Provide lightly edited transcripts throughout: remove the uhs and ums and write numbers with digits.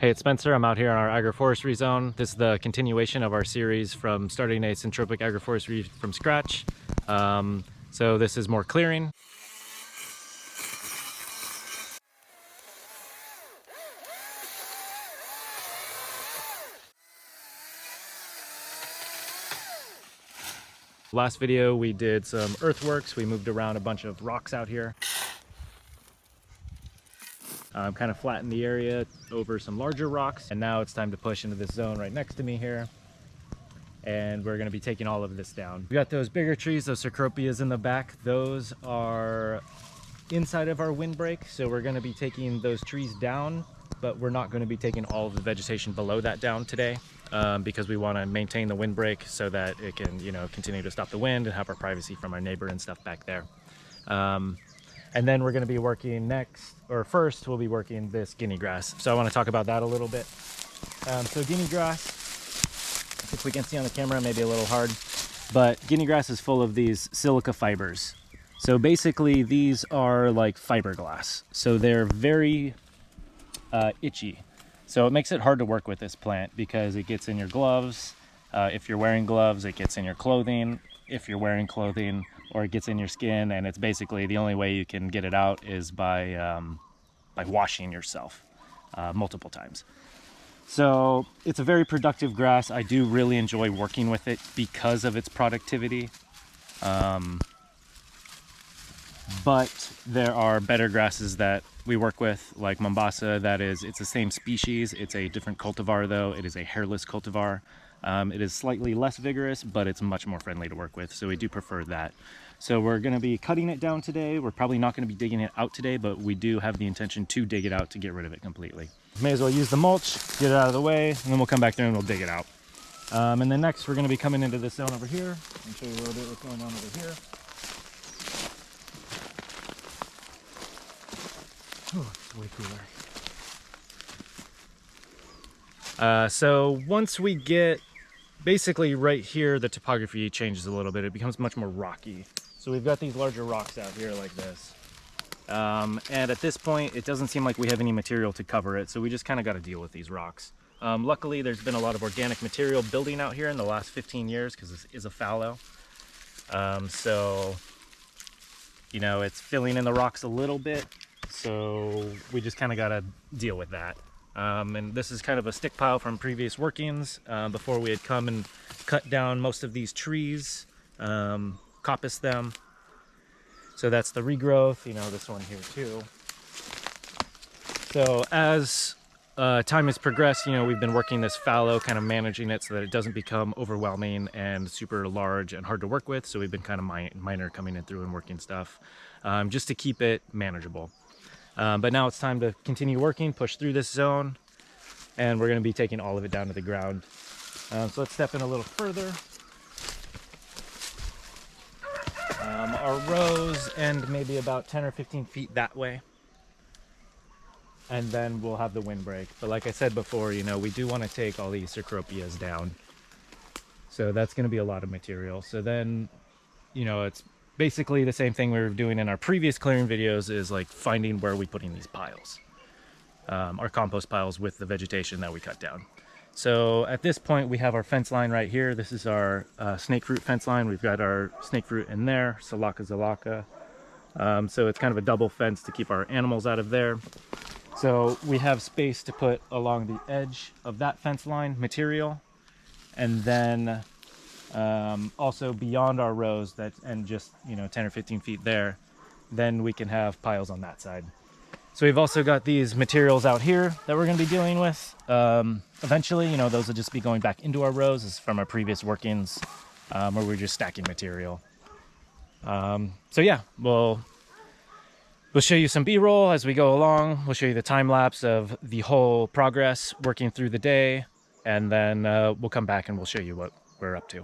Hey, it's Spencer. I'm out here on our agroforestry zone. This is the continuation of our series from starting a syntropic agroforestry from scratch. So this is more clearing. Last video we did some earthworks. We moved around a bunch of rocks out here. Kind of flattened the area over some larger rocks, and now it's time to push into this zone right next to me here, and we're going to be taking all of this down. We got those bigger trees, those cecropias in the back. Those are inside of our windbreak, so we're going to be taking those trees down, but we're not going to be taking all of the vegetation below that down today, because we want to maintain the windbreak so that it can, you know, continue to stop the wind and have our privacy from our neighbor and stuff back there. And then we're going to be working first we'll be working this guinea grass. So I want to talk about that a little bit. So guinea grass, if we can see on the camera, maybe a little hard, but guinea grass is full of these silica fibers. So basically these are like fiberglass. So they're very itchy. So it makes it hard to work with this plant because it gets in your gloves. If you're wearing gloves, it gets in your clothing. If you're wearing clothing, or it gets in your skin, and it's basically the only way you can get it out is by washing yourself multiple times. So it's a very productive grass. I do really enjoy working with it because of its productivity. But there are better grasses that we work with, like Mombasa. It's the same species. It's a different cultivar though. It is a hairless cultivar. It is slightly less vigorous, but it's much more friendly to work with, so we do prefer that. So we're going to be cutting it down today. We're probably not going to be digging it out today, but we do have the intention to dig it out to get rid of it completely. May as well use the mulch, get it out of the way, and then we'll come back through and we'll dig it out. And then next we're going to be coming into this zone over here and show you a little bit what's going on over here. Oh, it's way cooler. So once we get basically right here, the topography changes a little bit. It becomes much more rocky. So we've got these larger rocks out here like this. And at this point, it doesn't seem like we have any material to cover it. So we just kind of got to deal with these rocks. Luckily, there's been a lot of organic material building out here in the last 15 years because this is a fallow. So, you know, it's filling in the rocks a little bit. So we just kind of got to deal with that. And this is kind of a stick pile from previous workings before we had come and cut down most of these trees, coppice them. So that's the regrowth, you know, this one here too. So as time has progressed, you know, we've been working this fallow, kind of managing it so that it doesn't become overwhelming and super large and hard to work with. So we've been kind of minor coming in through and working stuff just to keep it manageable. But now it's time to continue working, push through this zone, and we're going to be taking all of it down to the ground. So let's step in a little further. Our rows end maybe about 10 or 15 feet that way, and then we'll have the windbreak. But like I said before, you know, we do want to take all these cecropias down. So that's going to be a lot of material. So then, you know, it's basically the same thing we were doing in our previous clearing videos, is like finding where we putting these piles, our compost piles with the vegetation that we cut down. So at this point we have our fence line right here. This is our snake fruit fence line. We've got our snake fruit in there, zalaka. So it's kind of a double fence to keep our animals out of there. So we have space to put along the edge of that fence line material, and then also beyond our rows that end just, you know, 10 or 15 feet there, then we can have piles on that side. So we've also got these materials out here that we're going to be dealing with. Eventually, you know, those will just be going back into our rows. This is from our previous workings, where we're just stacking material. So yeah, we'll show you some B-roll as we go along. We'll show you the time lapse of the whole progress working through the day, and then we'll come back and we'll show you what we're up to.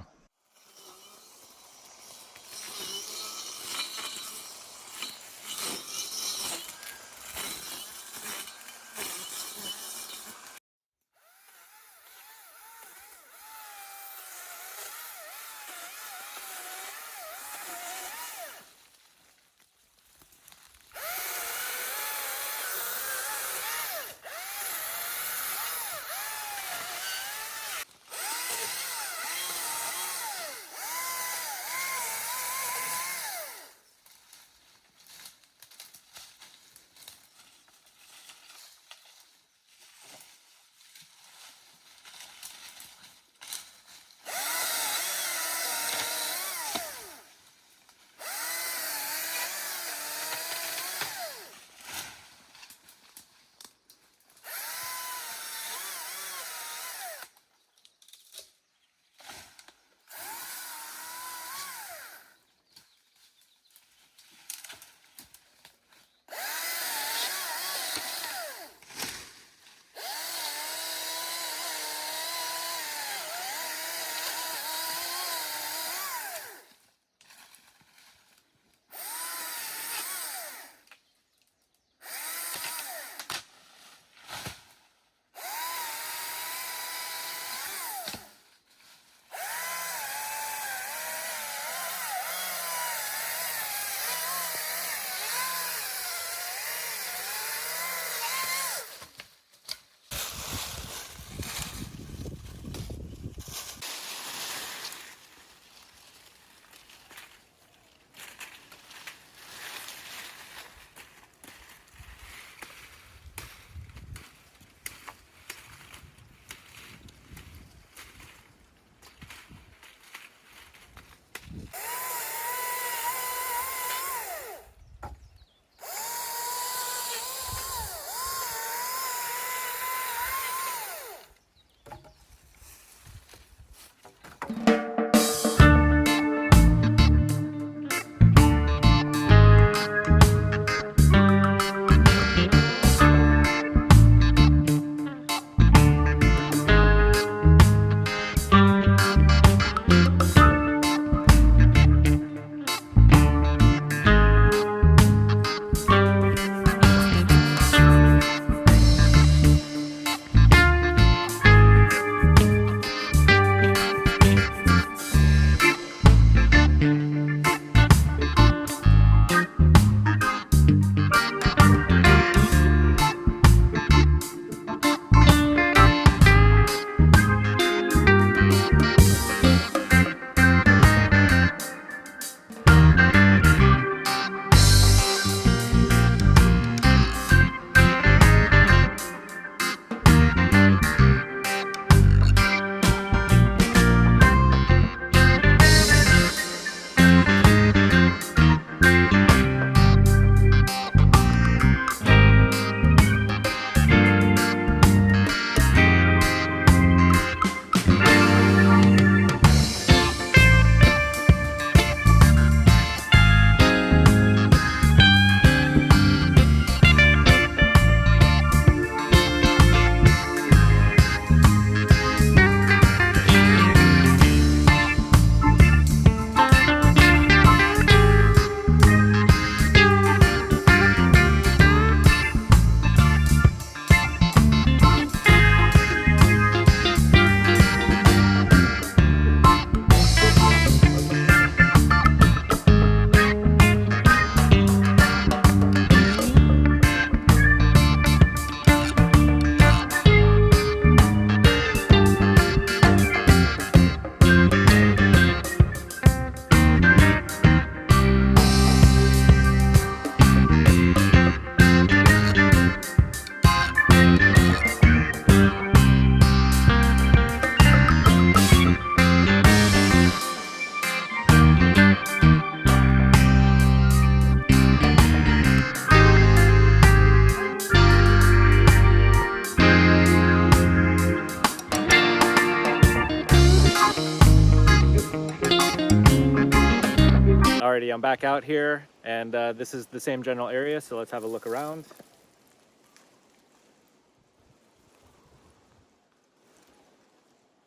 everybody, I'm back out here, and this is the same general area, so let's have a look around.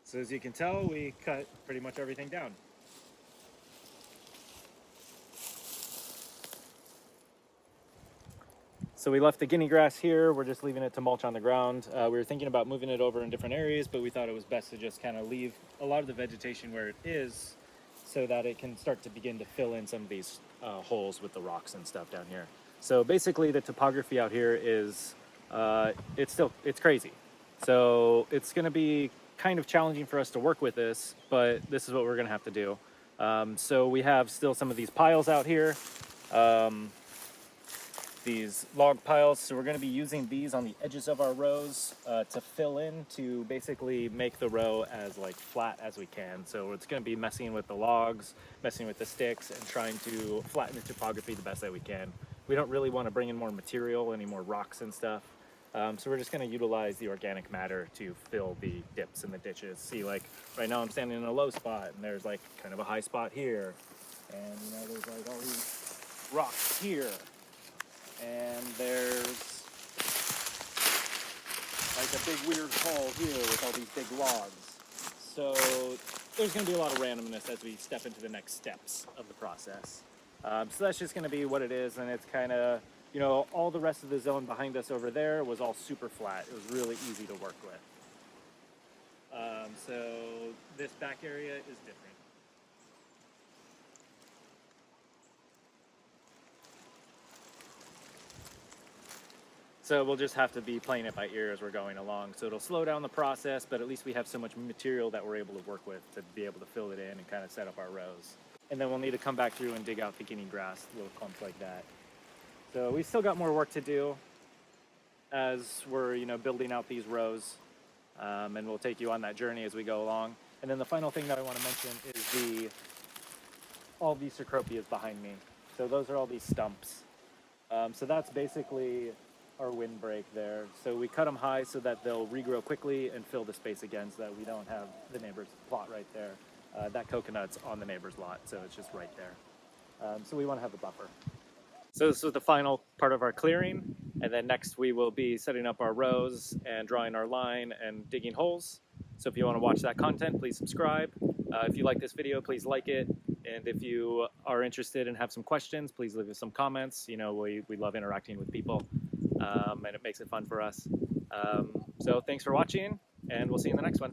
So as you can tell, we cut pretty much everything down. So we left the guinea grass here. We're just leaving it to mulch on the ground. We were thinking about moving it over in different areas, but we thought it was best to just kind of leave a lot of the vegetation where it is so that it can start to begin to fill in some of these holes with the rocks and stuff down here. So basically the topography out here is, it's crazy. So it's gonna be kind of challenging for us to work with this, but this is what we're gonna have to do. So we have still some of these piles out here. These log piles, so we're going to be using these on the edges of our rows to fill in, to basically make the row as like flat as we can. So it's going to be messing with the logs, messing with the sticks, and trying to flatten the topography the best that we can. We don't really want to bring in more material, any more rocks and stuff. So we're just going to utilize the organic matter to fill the dips and the ditches. See, like right now I'm standing in a low spot, and there's like kind of a high spot here, and you know, there's like all these rocks here. And there's like a big weird hole here with all these big logs. So there's going to be a lot of randomness as we step into the next steps of the process. So that's just going to be what it is, and it's kind of, you know, all the rest of the zone behind us over there was all super flat. It was really easy to work with. So this back area is different. So we'll just have to be playing it by ear as we're going along. So it'll slow down the process, but at least we have so much material that we're able to work with to be able to fill it in and kind of set up our rows. And then we'll need to come back through and dig out the guinea grass, little clumps like that. So we've still got more work to do as we're, you know, building out these rows. And we'll take you on that journey as we go along. And then the final thing that I want to mention is all these cecropias behind me. So those are all these stumps. So that's basically our windbreak there. So we cut them high so that they'll regrow quickly and fill the space again, so that we don't have the neighbor's plot right there. That coconut's on the neighbor's lot, so it's just right there. So we want to have a buffer. So this is the final part of our clearing, and then next we will be setting up our rows and drawing our line and digging holes. So if you want to watch that content, please subscribe. If you like this video, please like it. And if you are interested and have some questions, please leave us some comments. You know, we love interacting with people. And it makes it fun for us. So thanks for watching, and we'll see you in the next one.